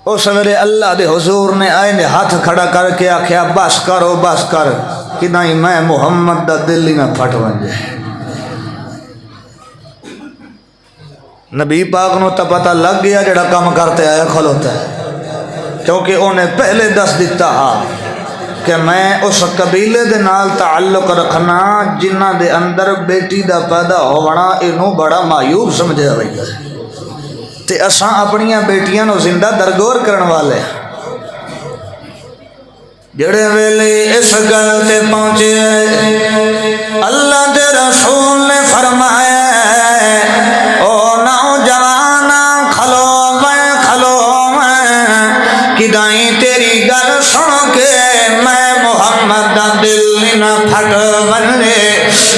اس ویلے اللہ دے حضور نے آئے نے ہاتھ کھڑا کر کے آخیا بس کرو بس کر کہ نہیں میں محمد دا دل ہی نہ پھٹ ونجے۔ نبی پاک نو تو پتہ لگ گیا جڑا کام کرتے آیا کھلوتا ہے، کیونکہ انہیں پہلے دس دیتا ہا کہ میں اس قبیلے دے نال تعلق رکھنا جنہ دے اندر بیٹی دا پیدا ہونا انہوں بڑا معیوب سمجھا رہی ہے، تے اساں اپنیاں بیٹیاں نو زندہ درگور کرن والے جڑے ویلے اس گل تے پہنچے اللہ دے رسول نے فرمایا او نوجوانا کھلو میں کدائیں تیری گل سن کے میں محمد دا دل نہ پھٹ بنے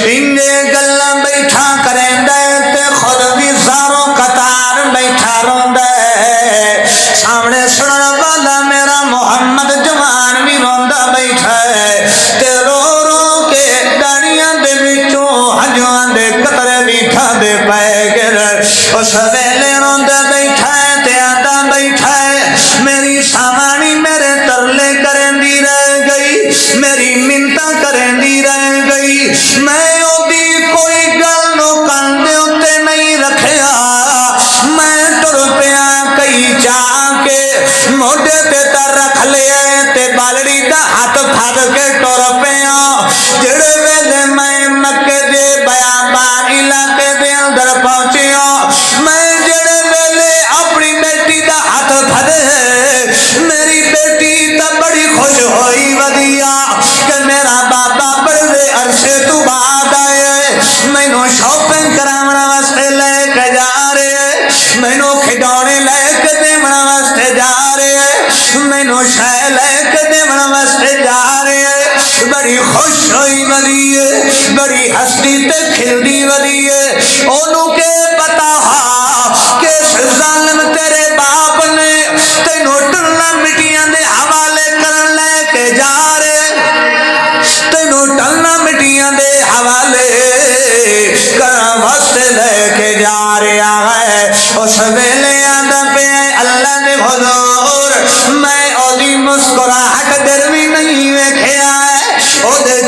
انجے گلاں بیٹھا کریں دے تے خود بھی زاروں قطار بیٹھا رون دے سامنے سنن والا میرا محمد جوان بھی روندا بیٹھا ہے تے رو رو کے داڑیاں دے وچوں ہجواں دے قطرے بھی ٹھاندے پئے گر اس ویلے روندا بیٹھا ہے تے آندا بیٹھا ہے میری سامانی میرے ترلے کرندی رہ گئی میری منتاں کرندی رہ گئی میں اودی کوئی گل نو کن دے اُتے نہیں رکھیا میں ٹر پیا کئی چاہ کے موڈے تے تر رکھ لیا تے بالڑی دا ہاتھ پھڑ کے ٹر پیا جڑے ویلے میں مکے دے بیابان علاقے دے اندر پہنچیا میں جڑے ویلے اپنی بیٹی دا ہاتھ پھڑے میری بیٹی تا بڑی خوش ہوئی ودیا کہ میرا بابا بڑے عرصے تو بعد آئے مینوں شاپنگ کراونا واسطے لے کے جا رہے مینوں کھڈونے لے کے دیونا واسطے جا رہے مینوں شے لے کے دیونا واسطے جا رہے بڑی خوش ہوئی ودیے بڑی ہستی تے کھلدی ودیے اونوں کے پتا ہا کہ ظالم تیرے باپ نے تینوں ٹلنا مٹیاں دے حوالے کرن لے کے جا رہے تینوں ٹلنا مٹیاں دے حوالے کرن واسطے لے کے جا رہا ہے اس ویلے آندا پیا اللہ دے حضور میں اودی مسکراہٹ در بھی نہیں ویکھیا ہے او دے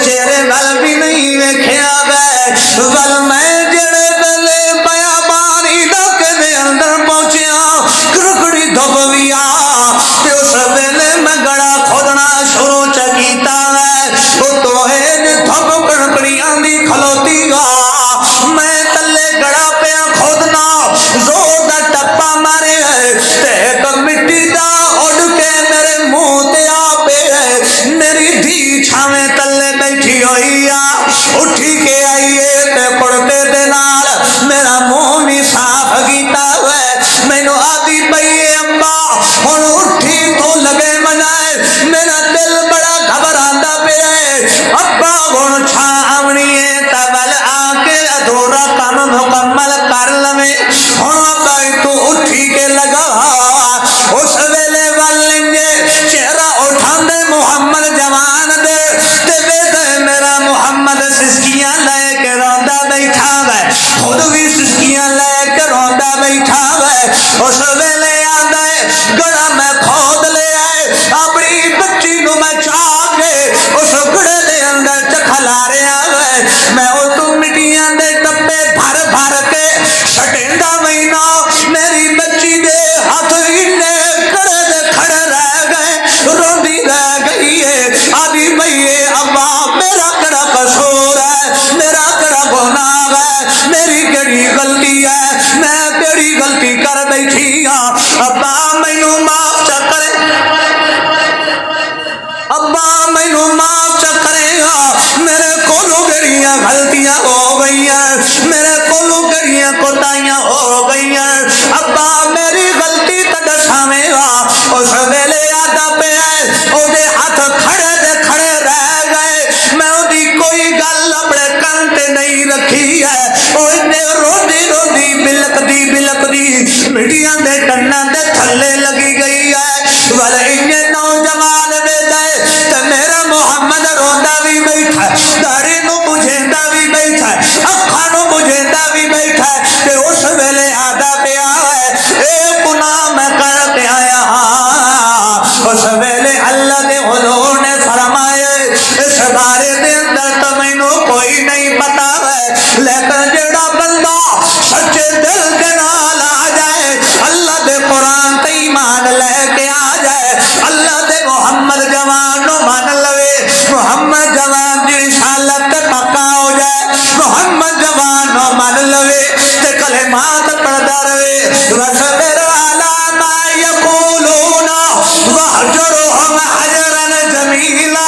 واهجرهم حجرا جميلا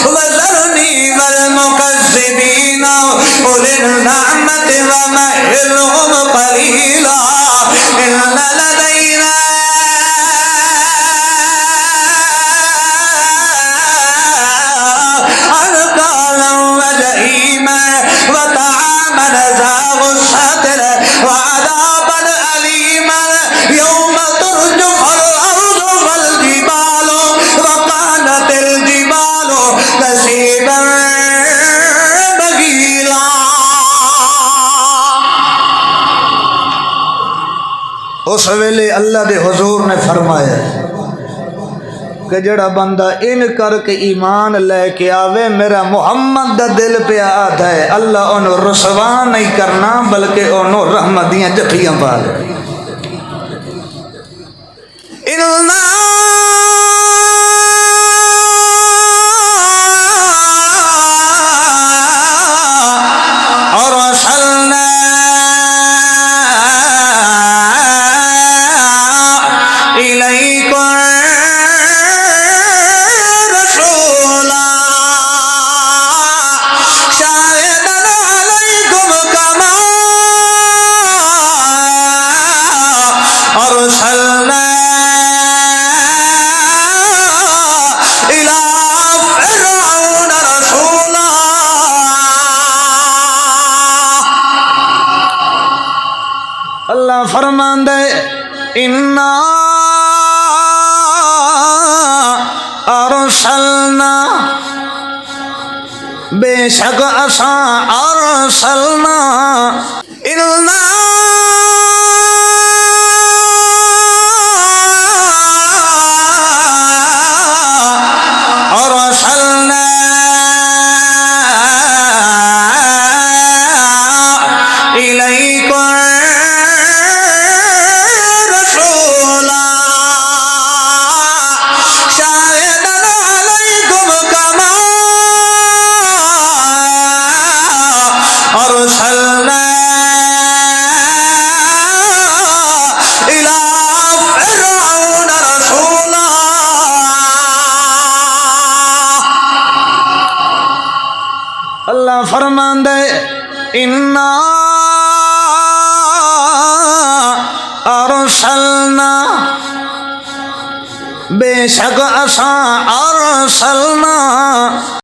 وذرني والمكذبين أولي النعمة ومهلهم قليلا إن لدينا أنكالا وجحيما وطعاما ذا غصة وعذابا أليما يوم ترجف الأرض والجبال وكانت الجبال كثيبا مهيلا اس ویلے اللہ دے حضور نے فرمایا کہ جڑا بندہ ان کر کے ایمان لے کے آوے میرا محمد دا دل پہ آتا ہے اللہ انہوں رسوا نہیں کرنا بلکہ انہوں رحمت دیاں جٹھیاں پا لے اللہ فرماندے انا ارسلنا بے شک اساں ارسلنا انا ارسلنا الیکم أرسلنا إلى فرعون رسولا اللہ فرمان دے انا ارسلنا بے شک اساں ارسلنا